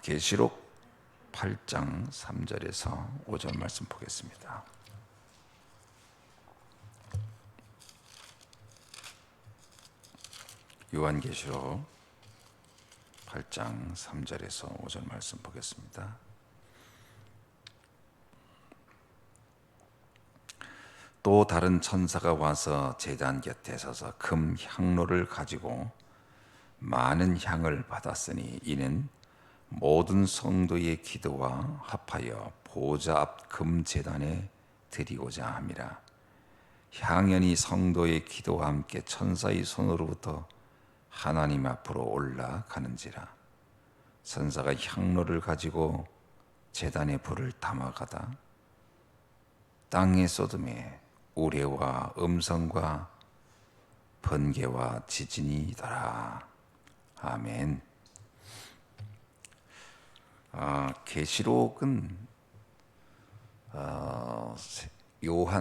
계시록 8장 3절에서 5절 말씀 보겠습니다. 요한계시록 8장 3절에서 5절 말씀 보겠습니다. 또 다른 천사가 와서 제단 곁에 서서 금 향로를 가지고 많은 향을 받았으니 이는 모든 성도의 기도와 합하여 보좌 앞 금 제단에 드리고자 함이라. 향연이 성도의 기도와 함께 천사의 손으로부터 하나님 앞으로 올라가는지라. 천사가 향로를 가지고 제단에 불을 담아가다 땅에 쏟음에 우레와 음성과 번개와 지진이더라. 아멘. 계시록은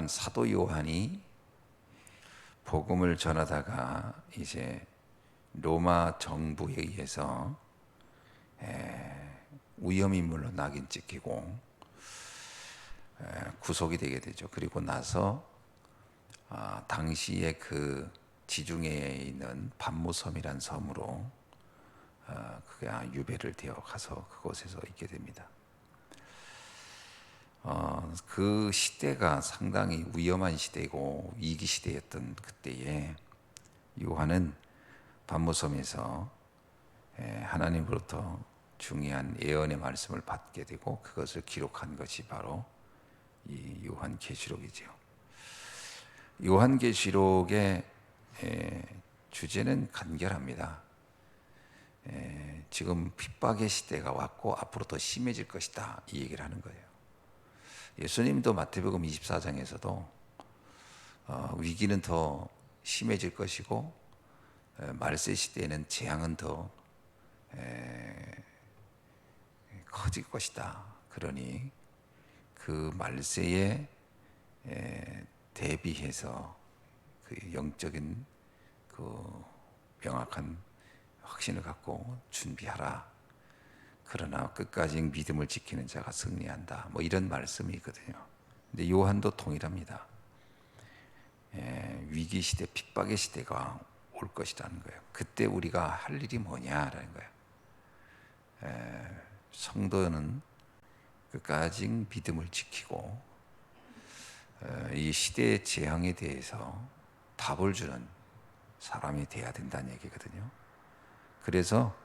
사도 요한이 복음을 전하다가 이제 로마 정부에 의해서 위험인물로 낙인 찍히고 구속이 되게 되죠. 그리고 나서 당시에 그 지중해에 있는 밤무섬이란 섬으로 그가 유배를 되어 가서 그곳에서 있게 됩니다. 그 시대가 상당히 위험한 시대이고 위기 시대였던 그때에 요한은 밤무섬에서 하나님으로부터 중요한 예언의 말씀을 받게 되고 그것을 기록한 것이 바로 이 요한계시록이죠. 요한계시록의 주제는 간결합니다. 지금 핍박의 시대가 왔고 앞으로 더 심해질 것이다, 이 얘기를 하는 거예요. 예수님도 마태복음 24장에서도 위기는 더 심해질 것이고 말세 시대에는 재앙은 더 커질 것이다. 그러니 그 말세에 대비해서 그 영적인 그 명확한 확신을 갖고 준비하라. 그러나 끝까지 믿음을 지키는 자가 승리한다. 뭐 이런 말씀이 있거든요. 근데 요한도 동일합니다. 위기 시대, 핍박의 시대가 올 것이라는 거예요. 그때 우리가 할 일이 뭐냐라는 거예요. 성도는 끝까지 믿음을 지키고 이 시대의 재앙에 대해서 답을 주는 사람이 돼야 된다는 얘기거든요. 그래서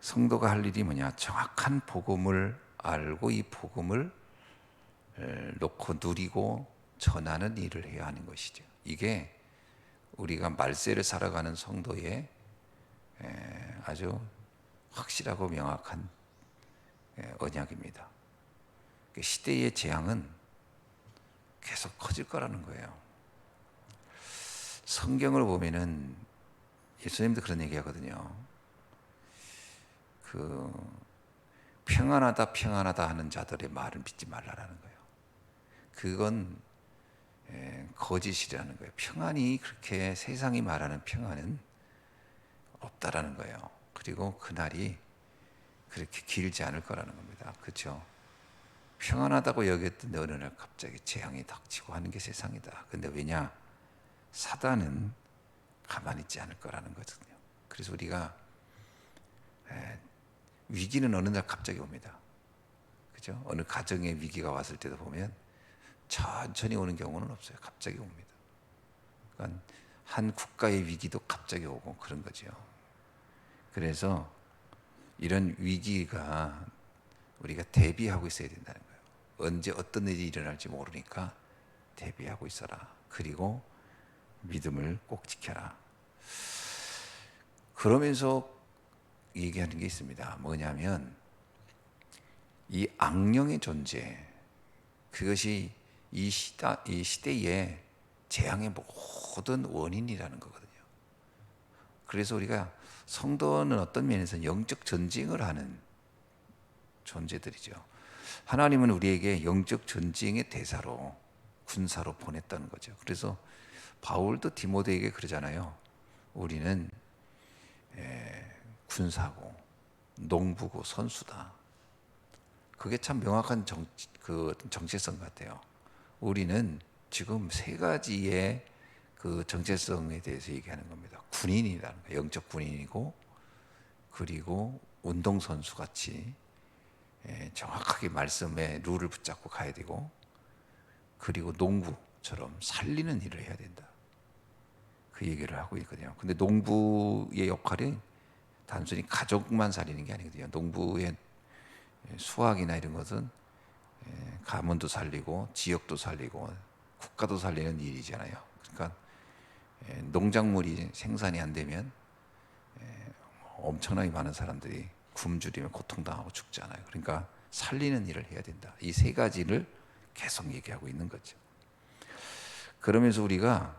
성도가 할 일이 뭐냐? 정확한 복음을 알고 이 복음을 놓고 누리고 전하는 일을 해야 하는 것이죠. 이게 우리가 말세를 살아가는 성도의 아주 확실하고 명확한 언약입니다. 시대의 재앙은 계속 커질 거라는 거예요. 성경을 보면은 예수님도 그런 얘기하거든요. 평안하다 평안하다 하는 자들의 말을 믿지 말라라는 거예요. 그건 거짓이라는 거예요. 평안이 그렇게 세상이 말하는 평안은 없다라는 거예요. 그리고 그날이 그렇게 길지 않을 거라는 겁니다. 그렇죠? 평안하다고 여겼던 어느 날 갑자기 재앙이 닥치고 하는 게 세상이다. 근데 왜냐? 사단은 가만히 있지 않을 거라는 거거든요. 그래서 우리가 위기는 어느 날 갑자기 옵니다. 그죠? 어느 가정의 위기가 왔을 때도 보면 천천히 오는 경우는 없어요. 갑자기 옵니다. 그러니까 한 국가의 위기도 갑자기 오고 그런 거죠. 그래서 이런 위기가 우리가 대비하고 있어야 된다는 거예요. 언제 어떤 일이 일어날지 모르니까 대비하고 있어라. 그리고 믿음을 꼭 지켜라. 그러면서 얘기하는 게 있습니다. 뭐냐면 이 악령의 존재, 그것이 이 시대의 재앙의 모든 원인이라는 거거든요. 그래서 우리가 성도는 어떤 면에서 영적 전쟁을 하는 존재들이죠. 하나님은 우리에게 영적 전쟁의 대사로, 군사로 보냈다는 거죠. 그래서 바울도 디모데에게 그러잖아요. 우리는 군사고 농부고 선수다. 그게 참 명확한 정체성 같아요. 우리는 지금 세 가지의 그 정체성에 대해서 얘기하는 겁니다. 군인이라는 거, 영적 군인이고, 그리고 운동선수 같이 정확하게 말씀에 룰을 붙잡고 가야 되고, 그리고 농부처럼 살리는 일을 해야 된다. 그 얘기를 하고 있거든요. 근데 농부의 역할이 단순히 가족만 살리는 게 아니거든요. 농부의 수확이나 이런 것은 가문도 살리고 지역도 살리고 국가도 살리는 일이잖아요. 그러니까 농작물이 생산이 안 되면 엄청나게 많은 사람들이 굶주리면 고통당하고 죽잖아요. 그러니까 살리는 일을 해야 된다. 이 세 가지를 계속 얘기하고 있는 거죠. 그러면서 우리가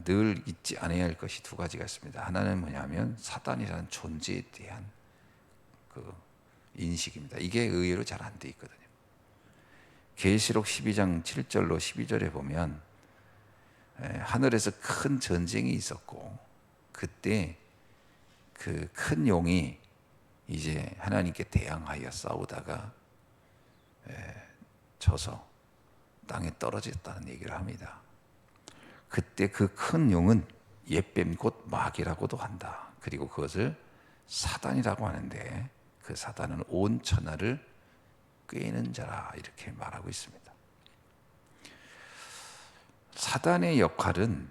늘 잊지 않아야 할 것이 두 가지가 있습니다. 하나는 뭐냐면 사단이라는 존재에 대한 그 인식입니다. 이게 의외로 잘 안 돼 있거든요. 계시록 12장 7절로 12절에 보면 하늘에서 큰 전쟁이 있었고, 그때 그 큰 용이 이제 하나님께 대항하여 싸우다가 져서 땅에 떨어졌다는 얘기를 합니다. 그때 그 큰 용은 옛뱀 곧 마귀라고도 한다. 그리고 그것을 사단이라고 하는데, 그 사단은 온 천하를 꿰는 자라 이렇게 말하고 있습니다. 사단의 역할은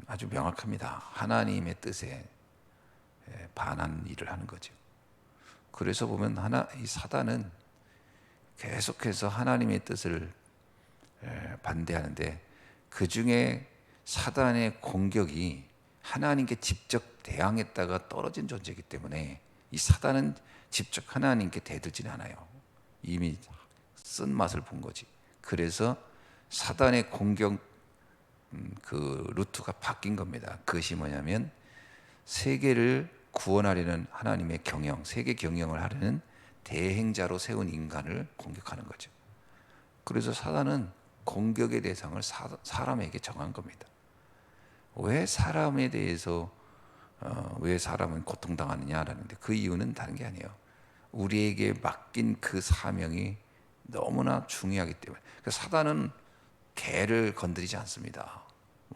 아주 명확합니다. 하나님의 뜻에 반한 일을 하는 거죠. 그래서 보면 이 사단은 계속해서 하나님의 뜻을 반대하는데, 그 중에 사단의 공격이 하나님께 직접 대항했다가 떨어진 존재이기 때문에 이 사단은 직접 하나님께 대들지는 않아요. 이미 쓴 맛을 본 거지. 그래서 사단의 공격 그 루트가 바뀐 겁니다. 그것이 뭐냐면 세계를 구원하려는 하나님의 경영, 세계 경영을 하려는 대행자로 세운 인간을 공격하는 거죠. 그래서 사단은 공격의 대상을 사람에게 정한 겁니다. 왜 사람에 대해서 왜 사람은 고통당하느냐라는데, 그 이유는 다른 게 아니에요. 우리에게 맡긴 그 사명이 너무나 중요하기 때문에. 사단은 개를 건드리지 않습니다.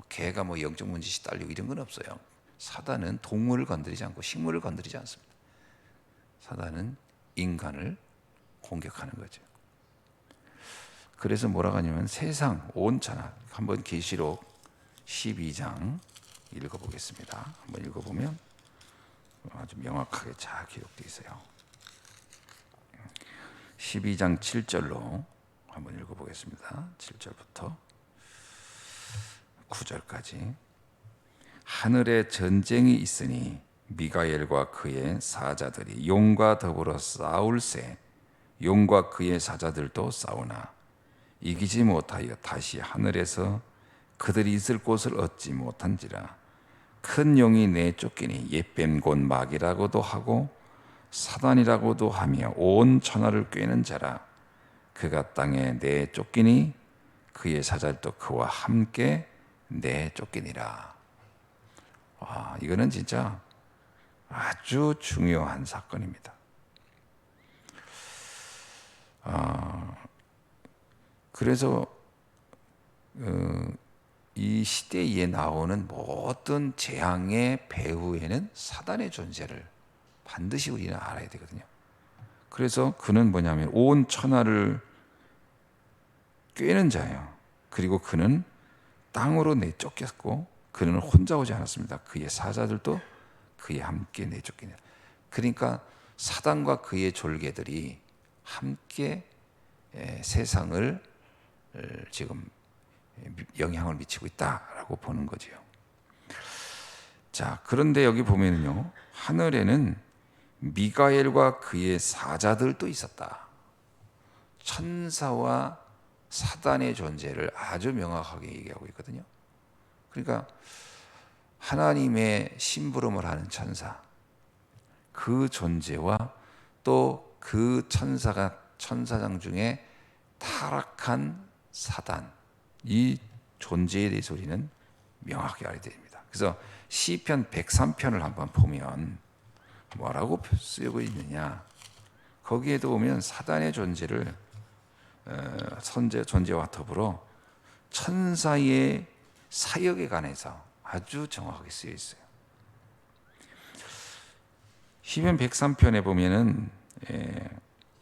개가 영적 문제시 딸리고 이런 건 없어요. 사단은 동물을 건드리지 않고 식물을 건드리지 않습니다. 사단은 인간을 공격하는 거죠. 그래서 뭐라고 하냐면 세상 온 천하, 한번 계시록 12장 읽어보겠습니다. 한번 읽어보면 아주 명확하게 잘 기록되어 있어요. 12장 7절로 한번 읽어보겠습니다. 7절부터 9절까지. 하늘에 전쟁이 있으니 미가엘과 그의 사자들이 용과 더불어 싸울세. 용과 그의 사자들도 싸우나 이기지 못하여 다시 하늘에서 그들이 있을 곳을 얻지 못한지라. 큰 용이 내쫓기니 옛뱀 곧 마귀라고도 하고 사단이라고도 하며 온 천하를 꿰는 자라. 그가 땅에 내쫓기니 그의 사자들도 그와 함께 내쫓기니라. 와, 이거는 진짜 아주 중요한 사건입니다. 그래서 이 시대에 나오는 모든 재앙의 배후에는 사단의 존재를 반드시 우리는 알아야 되거든요. 그래서 그는 뭐냐면 온 천하를 꿰는 자예요. 그리고 그는 땅으로 내쫓겼고 그는 혼자 오지 않았습니다. 그의 사자들도 그에 함께 내쫓기냐. 그러니까 사단과 그의 졸개들이 함께 세상을 지금 영향을 미치고 있다라고 보는 거죠. 자, 그런데 여기 보면요, 하늘에는 미가엘과 그의 사자들도 있었다. 천사와 사단의 존재를 아주 명확하게 얘기하고 있거든요. 그러니까 하나님의 심부름을 하는 천사, 그 존재와 또 그 천사장 중에 타락한 사단, 이 존재에 대해서 우리는 명확히 알아야 됩니다. 그래서 시편 103편을 한번 보면 뭐라고 쓰고 있느냐? 거기에도 보면 사단의 존재를 존재와 더불어 천사의 사역에 관해서 아주 정확하게 쓰여 있어요. 시편 103편에 보면은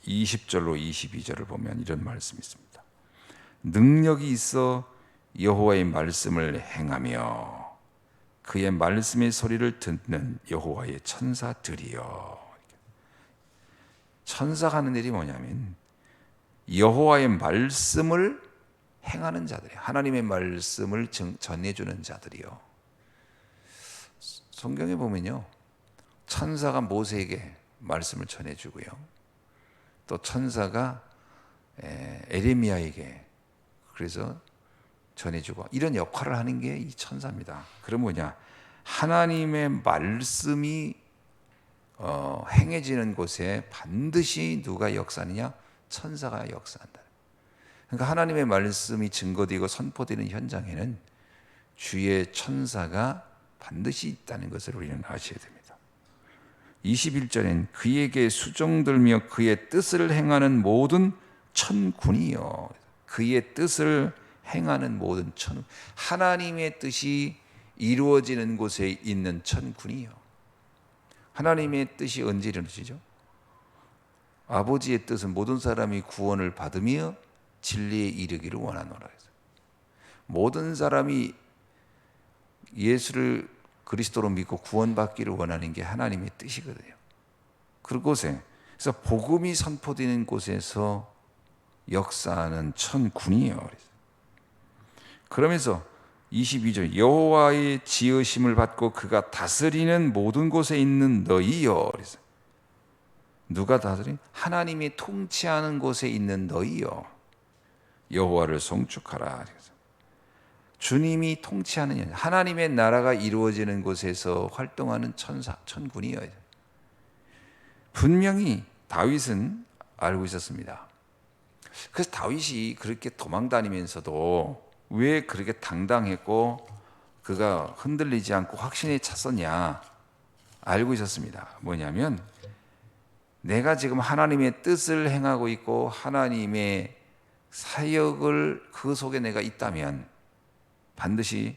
20절로 22절을 보면 이런 말씀이 있습니다. 능력이 있어 여호와의 말씀을 행하며 그의 말씀의 소리를 듣는 여호와의 천사들이여. 천사가 하는 일이 뭐냐면 여호와의 말씀을 행하는 자들이에요. 하나님의 말씀을 전해주는 자들이요. 성경에 보면요, 천사가 모세에게 말씀을 전해주고요, 또 천사가 에레미야에게 그래서 전해주고 이런 역할을 하는 게 이 천사입니다. 그럼 뭐냐? 하나님의 말씀이 행해지는 곳에 반드시 누가 역사하느냐? 천사가 역사한다. 그러니까 하나님의 말씀이 증거되고 선포되는 현장에는 주의 천사가 반드시 있다는 것을 우리는 아셔야 됩니다. 21절엔 그에게 수종들며 그의 뜻을 행하는 모든 천군이요. 그의 뜻을 행하는 모든 천군, 하나님의 뜻이 이루어지는 곳에 있는 천군이요. 하나님의 뜻이 언제 이루어지죠? 아버지의 뜻은 모든 사람이 구원을 받으며 진리에 이르기를 원하노라. 모든 사람이 예수를 그리스도로 믿고 구원받기를 원하는 게 하나님의 뜻이거든요. 그곳에, 그래서 복음이 선포되는 곳에서 역사하는 천군이에요. 그러면서 22절 여호와의 지으심을 받고 그가 다스리는 모든 곳에 있는 너희여. 그래서 누가 다스린? 하나님이 통치하는 곳에 있는 너희여, 여호와를 송축하라. 그래서 주님이 통치하는, 하나님의 나라가 이루어지는 곳에서 활동하는 천군이여. 분명히 다윗은 알고 있었습니다. 그래서 다윗이 그렇게 도망다니면서도 왜 그렇게 당당했고 그가 흔들리지 않고 확신에 찼었냐? 알고 있었습니다. 뭐냐면 내가 지금 하나님의 뜻을 행하고 있고 하나님의 사역을 그 속에 내가 있다면 반드시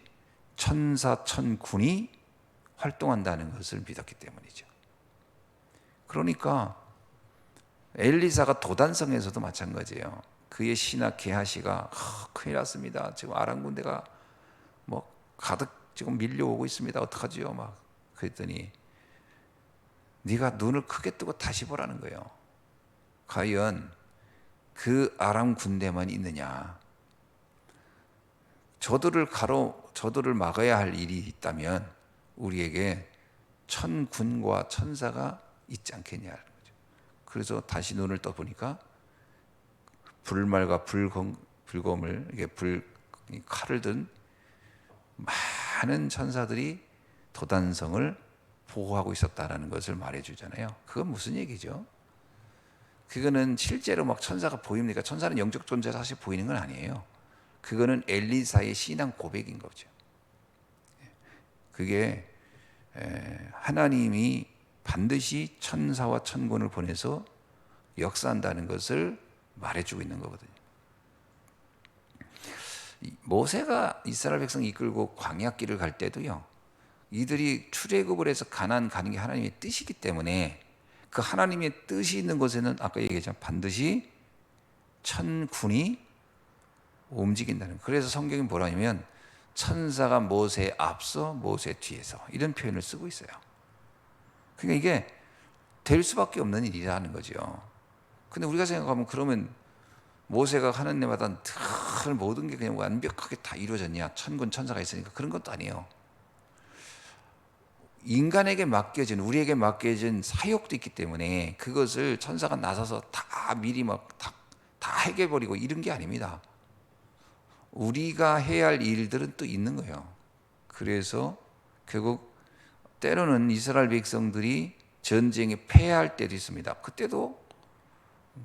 천사 천군이 활동한다는 것을 믿었기 때문이죠. 그러니까 엘리사가 도단성에서도 마찬가지예요. 그의 시나 게하시가 큰일 났습니다. 지금 아람 군대가 뭐 가득 지금 밀려오고 있습니다. 어떡하지요? 막 그랬더니 네가 눈을 크게 뜨고 다시 보라는 거예요. 과연 그 아람 군대만 있느냐? 저들을 막아야 할 일이 있다면 우리에게 천군과 천사가 있지 않겠냐는 거죠. 그래서 다시 눈을 떠보니까 불말과 불검을 이게 칼을 든 많은 천사들이 도단성을 보호하고 있었다라는 것을 말해주잖아요. 그건 무슨 얘기죠? 그거는 실제로 막 천사가 보입니까? 천사는 영적 존재라 사실 보이는 건 아니에요. 그거는 엘리사의 신앙 고백인 거죠. 그게 하나님이 반드시 천사와 천군을 보내서 역사한다는 것을 말해주고 있는 거거든요. 모세가 이스라엘 백성 이끌고 광야길을 갈 때도요, 이들이 출애굽을 해서 가나안 가는 게 하나님의 뜻이기 때문에 그 하나님의 뜻이 있는 곳에는 아까 얘기했지만 반드시 천군이 움직인다는 거예요. 그래서 성경이 뭐라 하냐면 천사가 모세 앞서 모세 뒤에서 이런 표현을 쓰고 있어요. 그러니까 이게 될 수밖에 없는 일이라는 거죠. 근데 우리가 생각하면 그러면 모세가 하는 데마다 늘 모든 게 그냥 완벽하게 다 이루어졌냐? 천군 천사가 있으니까 그런 것도 아니에요. 인간에게 맡겨진, 우리에게 맡겨진 사역도 있기 때문에 그것을 천사가 나서서 다 미리 다 해결해버리고 이런 게 아닙니다. 우리가 해야 할 일들은 또 있는 거예요. 그래서 결국 때로는 이스라엘 백성들이 전쟁에 패할 때도 있습니다. 그때도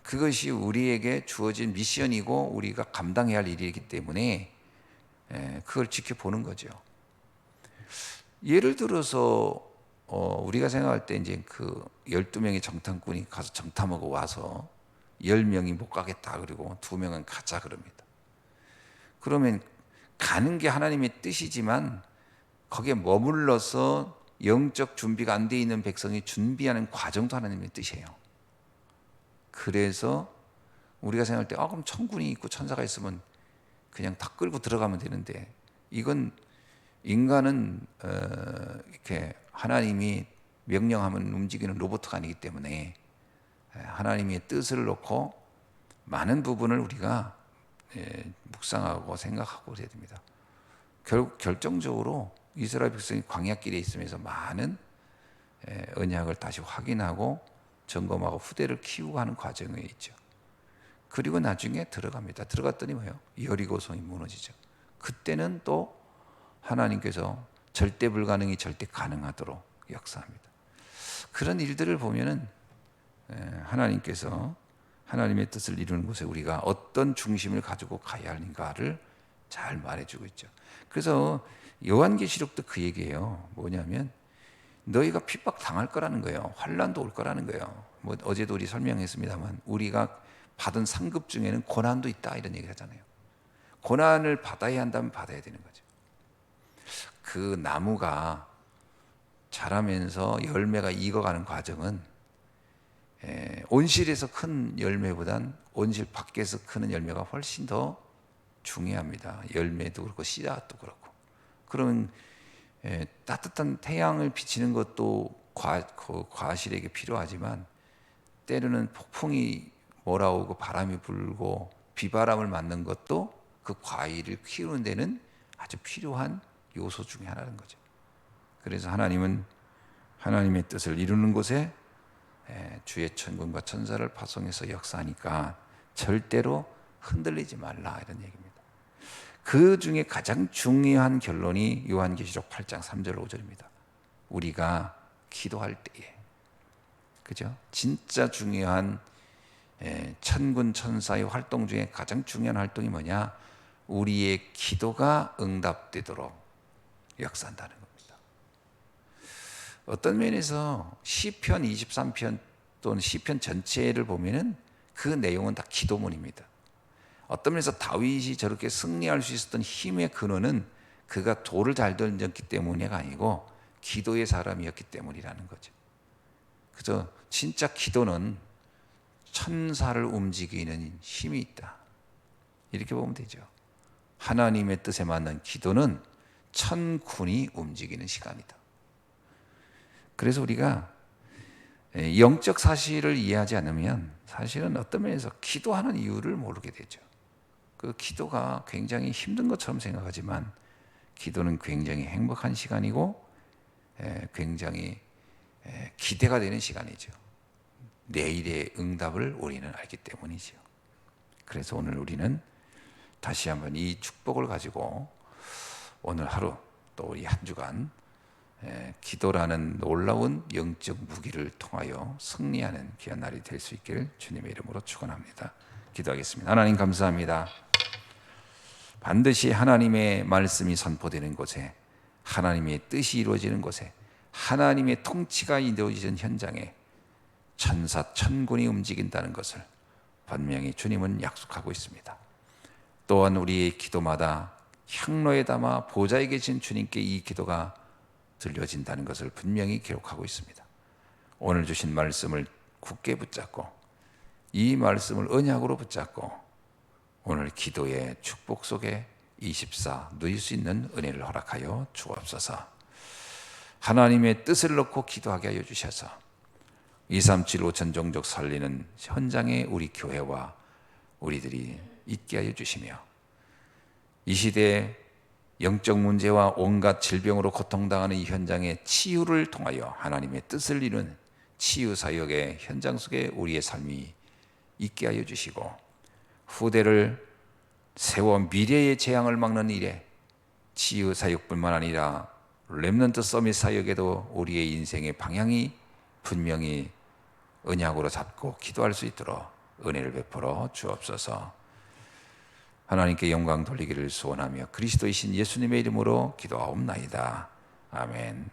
그것이 우리에게 주어진 미션이고 우리가 감당해야 할 일이기 때문에 그걸 지켜보는 거죠. 예를 들어서 우리가 생각할 때 이제 그 12명의 정탐꾼이 가서 정탐하고 와서 10명이 못 가겠다 그리고 2명은 가자 그럽니다. 그러면 가는 게 하나님의 뜻이지만 거기에 머물러서 영적 준비가 안 돼 있는 백성이 준비하는 과정도 하나님의 뜻이에요. 그래서 우리가 생각할 때 그럼 천군이 있고 천사가 있으면 그냥 다 끌고 들어가면 되는데, 이건 인간은 이렇게 하나님이 명령하면 움직이는 로봇가 아니기 때문에 하나님의 뜻을 놓고 많은 부분을 우리가 묵상하고 생각하고 그래야 됩니다. 결정적으로 이스라엘 백성이 광야길에 있으면서 많은 언약을 다시 확인하고 점검하고 후대를 키우고 하는 과정에 있죠. 그리고 나중에 들어갑니다. 들어갔더니 뭐예요? 여리고성이 무너지죠. 그때는 또 하나님께서 절대 불가능이 절대 가능하도록 역사합니다. 그런 일들을 보면은 하나님께서 하나님의 뜻을 이루는 곳에 우리가 어떤 중심을 가지고 가야 하는가를 잘 말해주고 있죠. 그래서 요한계시록도 그 얘기예요. 뭐냐면 너희가 핍박 당할 거라는 거예요. 환난도 올 거라는 거예요. 뭐 어제도 우리 설명했습니다만 우리가 받은 상급 중에는 고난도 있다 이런 얘기 하잖아요. 고난을 받아야 한다면 받아야 되는 거죠. 그 나무가 자라면서 열매가 익어가는 과정은 온실에서 큰 열매보단 온실 밖에서 크는 열매가 훨씬 더 중요합니다. 열매도 그렇고 씨앗도 그렇고. 그러면 따뜻한 태양을 비치는 것도 과실에게 필요하지만 때로는 폭풍이 몰아오고 바람이 불고 비바람을 맞는 것도 그 과일을 키우는 데는 아주 필요한 요소 중에 하나인 거죠. 그래서 하나님은 하나님의 뜻을 이루는 곳에 주의 천군과 천사를 파송해서 역사하니까 절대로 흔들리지 말라 이런 얘기입니다. 그 중에 가장 중요한 결론이 요한계시록 8장 3절 5절입니다. 우리가 기도할 때에, 그죠? 진짜 중요한 천군 천사의 활동 중에 가장 중요한 활동이 뭐냐? 우리의 기도가 응답되도록 역사한다는 겁니다. 어떤 면에서 시편 23편 또는 시편 전체를 보면은 그 내용은 다 기도문입니다. 어떤 면에서 다윗이 저렇게 승리할 수 있었던 힘의 근원은 그가 돌을 잘 던졌기 때문이가 아니고 기도의 사람이었기 때문이라는 거죠. 그래서 진짜 기도는 천사를 움직이는 힘이 있다. 이렇게 보면 되죠. 하나님의 뜻에 맞는 기도는 천군이 움직이는 시간이다. 그래서 우리가 영적 사실을 이해하지 않으면 사실은 어떤 면에서 기도하는 이유를 모르게 되죠. 그 기도가 굉장히 힘든 것처럼 생각하지만 기도는 굉장히 행복한 시간이고 굉장히 기대가 되는 시간이죠. 내일의 응답을 우리는 알기 때문이죠. 그래서 오늘 우리는 다시 한번 이 축복을 가지고 오늘 하루 또 우리 한 주간 기도라는 놀라운 영적 무기를 통하여 승리하는 귀한 날이 될 수 있기를 주님의 이름으로 축원합니다. 기도하겠습니다. 하나님 감사합니다. 반드시 하나님의 말씀이 선포되는 곳에, 하나님의 뜻이 이루어지는 곳에, 하나님의 통치가 이루어지는 현장에 천사 천군이 움직인다는 것을 분명히 주님은 약속하고 있습니다. 또한 우리의 기도마다 향로에 담아 보좌에 계신 주님께 이 기도가 들려진다는 것을 분명히 기록하고 있습니다. 오늘 주신 말씀을 굳게 붙잡고 이 말씀을 언약으로 붙잡고 오늘 기도의 축복 속에 24 누릴 수 있는 은혜를 허락하여 주옵소서. 하나님의 뜻을 놓고 기도하게 하여 주셔서 237 5천 종족 살리는 현장에 우리 교회와 우리들이 있게 하여 주시며 이 시대에 영적 문제와 온갖 질병으로 고통당하는 이 현장의 치유를 통하여 하나님의 뜻을 이루는 치유 사역의 현장 속에 우리의 삶이 있게 하여 주시고 후대를 세워 미래의 재앙을 막는 일에 치유 사역뿐만 아니라 렘넌트 서밋 사역에도 우리의 인생의 방향이 분명히 언약으로 잡고 기도할 수 있도록 은혜를 베풀어 주옵소서. 하나님께 영광 돌리기를 소원하며 그리스도이신 예수님의 이름으로 기도하옵나이다. 아멘.